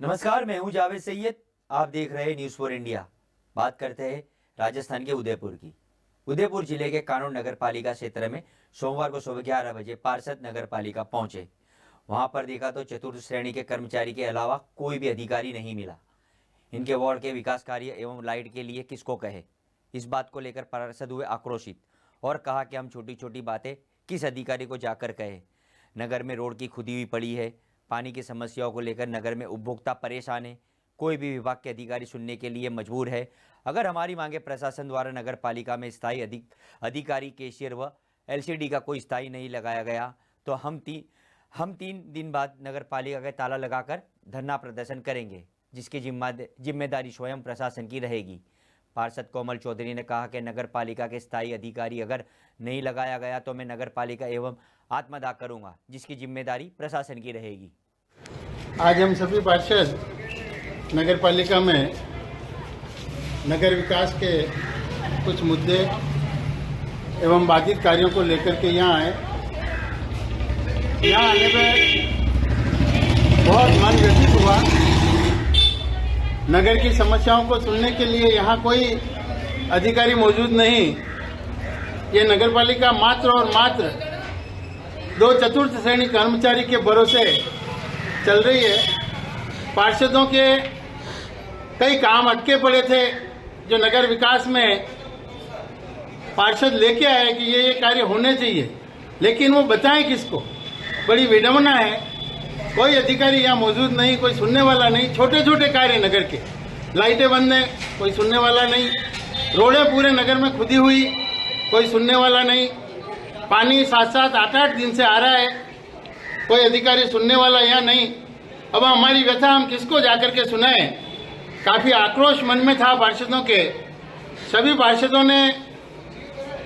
नमस्कार, मैं हूं जावेद सैयद। आप देख रहे हैं न्यूज़ फॉर इंडिया। बात करते हैं राजस्थान के उदयपुर की। उदयपुर जिले के कानून नगर पालिका क्षेत्र में सोमवार को सुबह 11 बजे पार्षद नगर पालिका पहुंचे। वहां पर देखा तो चतुर्थ श्रेणी के कर्मचारी के अलावा कोई भी अधिकारी नहीं मिला। इनके वार्ड के विकास कार्य एवं लाइट के लिए किसको कहे, इस बात को लेकर पार्षद हुए आक्रोशित और कहा कि हम छोटी छोटी बातें किस अधिकारी को जाकर कहे। नगर में रोड की खुदी हुई पड़ी है, पानी की समस्याओं को लेकर नगर में उपभोक्ता परेशान है, कोई भी विभाग के अधिकारी सुनने के लिए मजबूर है। अगर हमारी मांगे प्रशासन द्वारा नगर पालिका में स्थायी अधिकारी, कैशियर व एलसीडी का कोई स्थायी नहीं लगाया गया तो हम 3 दिन बाद नगर पालिका का ताला लगाकर धरना प्रदर्शन करेंगे, जिसकी जिम्मेदारी स्वयं प्रशासन की रहेगी। पार्षद कोमल चौधरी ने कहा कि नगर पालिका के स्थायी अधिकारी अगर नहीं लगाया गया तो मैं नगर पालिका एवं आत्मदाह करूंगा, जिसकी जिम्मेदारी प्रशासन की रहेगी। आज हम सभी पार्षद नगर पालिका में नगर विकास के कुछ मुद्दे एवं बाधित कार्यों को लेकर के यहाँ आए। यहाँ आने में बहुत मन व्यथित हुआ। नगर की समस्याओं को सुनने के लिए यहाँ कोई अधिकारी मौजूद नहीं। ये नगर पालिका मात्र और मात्र 2 चतुर्थ श्रेणी कर्मचारी के भरोसे चल रही है। पार्षदों के कई काम अटके पड़े थे जो नगर विकास में पार्षद लेके आए कि ये कार्य होने चाहिए, लेकिन वो बताएं किसको। बड़ी विडंबना है, कोई अधिकारी यहाँ मौजूद नहीं, कोई सुनने वाला नहीं। छोटे छोटे कार्य नगर के, लाइटें बंद हैं, कोई सुनने वाला नहीं। रोडें पूरे नगर में खुदी हुई, कोई सुनने वाला नहीं। पानी 7-7, 8-8 दिन से आ रहा है, कोई अधिकारी सुनने वाला यहाँ नहीं। अब हमारी व्यथा हम किसको जाकर के सुनाएं। काफी आक्रोश मन में था पार्षदों के। सभी पार्षदों ने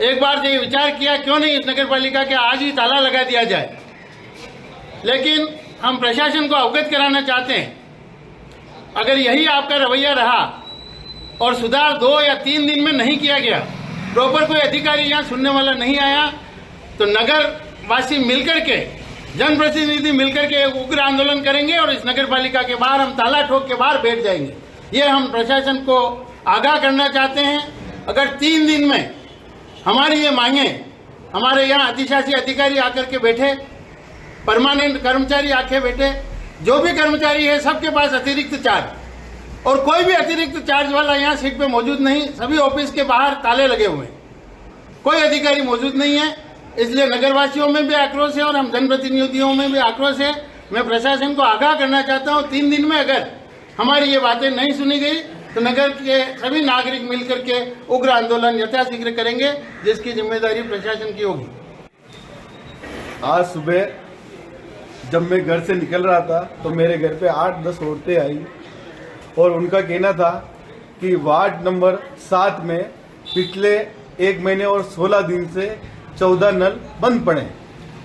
एक बार ये विचार किया क्यों नहीं इस नगर पालिका के आज ही ताला लगा दिया जाए, लेकिन हम प्रशासन को अवगत कराना चाहते हैं। अगर यही आपका रवैया रहा और सुधार 2 या 3 दिन में नहीं किया गया, प्रॉपर कोई अधिकारी यहाँ सुनने वाला नहीं आया, तो नगर वासी मिलकर के, जनप्रतिनिधि मिलकर के एक उग्र आंदोलन करेंगे और इस नगर पालिका के बाहर हम ताला ठोक के बाहर बैठ जाएंगे। ये हम प्रशासन को आगाह करना चाहते हैं। अगर 3 दिन में हमारी ये मांगे, हमारे यहाँ अधिशासी अधिकारी आकर के बैठे, परमानेंट कर्मचारी आके बैठे, जो भी कर्मचारी है सबके पास अतिरिक्त चार्ज, और कोई भी अतिरिक्त चार्ज वाला यहाँ सीट पे मौजूद नहीं। सभी ऑफिस के बाहर ताले लगे हुए हैं, कोई अधिकारी मौजूद नहीं है। इसलिए नगरवासियों में भी आक्रोश है और हम जनप्रतिनिधियों में भी आक्रोश है। मैं प्रशासन को आगाह करना चाहता हूँ, 3 दिन में अगर हमारी ये बातें नहीं सुनी गई तो नगर के सभी नागरिक मिलकर के उग्र आंदोलन यथाशीघ्र करेंगे, जिसकी जिम्मेदारी प्रशासन की होगी। आज सुबह जब मैं घर से निकल रहा था तो मेरे घर पे 8-10 औरतें आई और उनका कहना था कि वार्ड नंबर 7 में पिछले 1 महीने और 16 दिन से 14 नल बंद पड़े,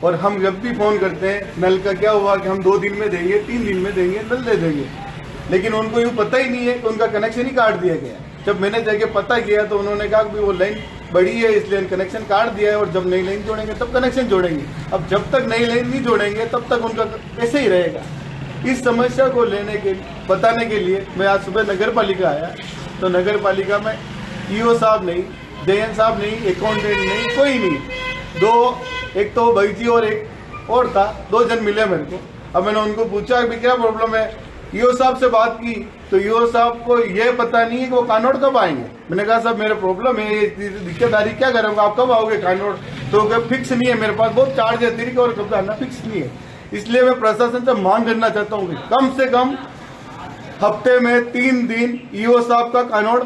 और हम जब भी फोन करते हैं नल का क्या हुआ कि हम 2 दिन में देंगे, 3 दिन में देंगे, नल दे देंगे, लेकिन उनको यूँ पता ही नहीं है कि उनका कनेक्शन ही काट दिया गया। जब मैंने जाके पता किया तो उन्होंने कहा कि वो लाइन बड़ी है इसलिए कनेक्शन काट दिया है, और जब नई लाइन जोड़ेंगे तब कनेक्शन जोड़ेंगे। अब जब तक नई लाइन नहीं जोड़ेंगे तब तक उनका ऐसे ही रहेगा। इस समस्या को बताने के लिए मैं आज सुबह नगर पालिका आया, तो नगर पालिका में ईओ साहब नहीं, जेएन साहब नहीं, अकाउंटेंट नहीं, कोई नहीं। एक तो भाई जी और एक और था, 2 जन मिले मेरे को। अब मैंने उनको पूछा कि क्या प्रॉब्लम है, ईओ साहब से बात की तो ईओ साहब को ये पता नहीं है कि वो कानोड़ कब आएंगे। मैंने कहा साहब मेरा प्रॉब्लम है, ये दिक्कतदारी क्या करूंगा, आप कब आओगे कानोड़, तो फिक्स नहीं है मेरे पास, बहुत चार्ज है अतिरिक्त और कब आना फिक्स नहीं है। इसलिए मैं प्रशासन से मांग करना चाहता हूँ कि कम से कम हफ्ते में 3 दिन ईओ साहब का कानोड़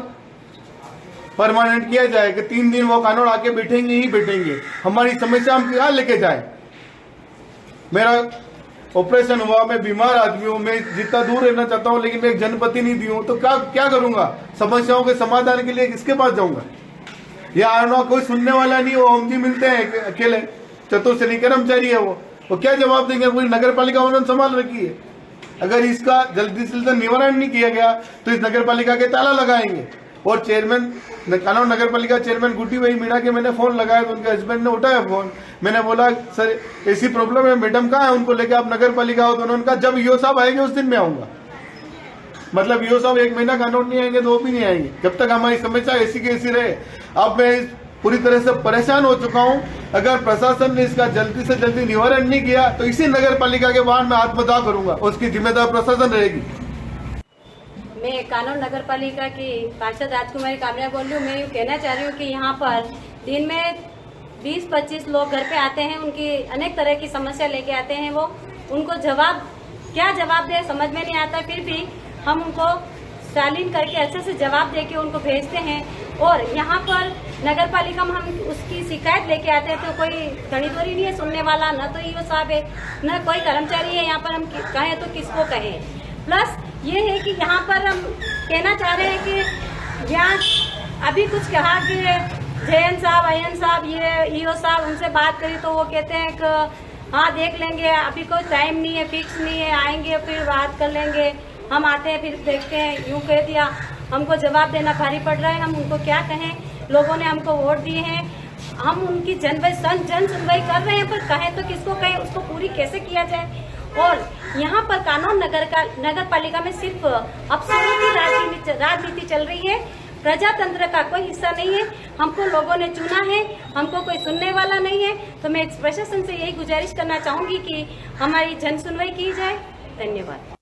परमानेंट किया जाए, कि 3 दिन वो कानोड़ आके बैठेंगे ही बैठेंगे, हमारी समस्या हम क्या लेके जाए। मेरा ऑपरेशन हुआ, मैं बीमार आदमी हूँ, मैं जितना दूर रहना चाहता हूँ, लेकिन मैं एक जनप्रतिनिधि हूँ, तो क्या करूंगा, समस्याओं के समाधान के लिए किसके पास जाऊंगा। या आना कोई सुनने वाला नहीं, वो हम जी मिलते हैं अकेले, चतुर्थ श्रेणी कर्मचारी है वो क्या जवाब देंगे। पूरी नगर पालिका उन्होंने संभाल रखी है। अगर इसका जल्दी से जल्दी निवारण नहीं किया गया तो इस नगर पालिका के ताला लगाएंगे। और चेयरमैन कानून नगर पालिका चेयरमैन गुटी भाई मीणा के मैंने फोन लगाया तो उनके हस्बैंड ने उठाया फोन। मैंने बोला सर ऐसी प्रॉब्लम है, मैडम कहाँ है, उनको लेके आप नगर पालिका आओ। तो उन्होंने कहा जब ईओ साहब आएंगे उस दिन मैं आऊंगा। मतलब यो साहब 1 महीना कानून नहीं आएंगे तो वो भी नहीं आएंगे जब तक हमारी समस्या ऐसी की ऐसी रहे। अब मैं पूरी तरह से परेशान हो चुका हूं। अगर प्रशासन ने इसका जल्दी से जल्दी निवारण नहीं किया तो इसी नगर पालिका के बाहर मैं आत्मदाह करूंगा, उसकी जिम्मेदार प्रशासन रहेगी। मैं कानून नगर पालिका की पार्षद राजकुमारी कामरिया बोल रही हूँ। मैं यूँ कहना चाह रही हूँ कि यहाँ पर दिन में 20-25 लोग घर पे आते हैं, उनकी अनेक तरह की समस्या लेके आते हैं। वो उनको क्या जवाब दे समझ में नहीं आता, फिर भी हम उनको शालीन करके अच्छे से जवाब दे के उनको भेजते हैं। और यहाँ पर नगर पालिका में हम उसकी शिकायत लेके आते हैं तो कोई धड़ीधोरी नहीं है सुनने वाला, न तो ईओ साहब है न कोई कर्मचारी है। यहाँ पर हम कहें तो किसको कहें। प्लस ये है कि यहाँ पर हम कहना चाह रहे हैं कि यहाँ अभी कुछ कहा कि जयन साहब, अयन साहब, ये ईओ साहब, उनसे बात करी तो वो कहते हैं कि हाँ देख लेंगे, अभी कोई टाइम नहीं है, फिक्स नहीं है, आएंगे फिर बात कर लेंगे, हम आते हैं फिर देखते हैं। यूँ कह दिया, हमको जवाब देना भारी पड़ रहा है। हम उनको क्या कहें, लोगों ने हमको वोट दिए हैं, हम उनकी जन सुनवाई कर रहे हैं, पर कहें तो किसको कहें, उसको पूरी कैसे किया जाए। और यहाँ पर कानून नगर पालिका में सिर्फ अफसरों की राजनीति चल रही है, प्रजातंत्र का कोई हिस्सा नहीं है। हमको लोगों ने चुना है, हमको कोई सुनने वाला नहीं है। तो मैं प्रशासन से यही गुजारिश करना चाहूंगी कि हमारी जन सुनवाई की जाए। धन्यवाद।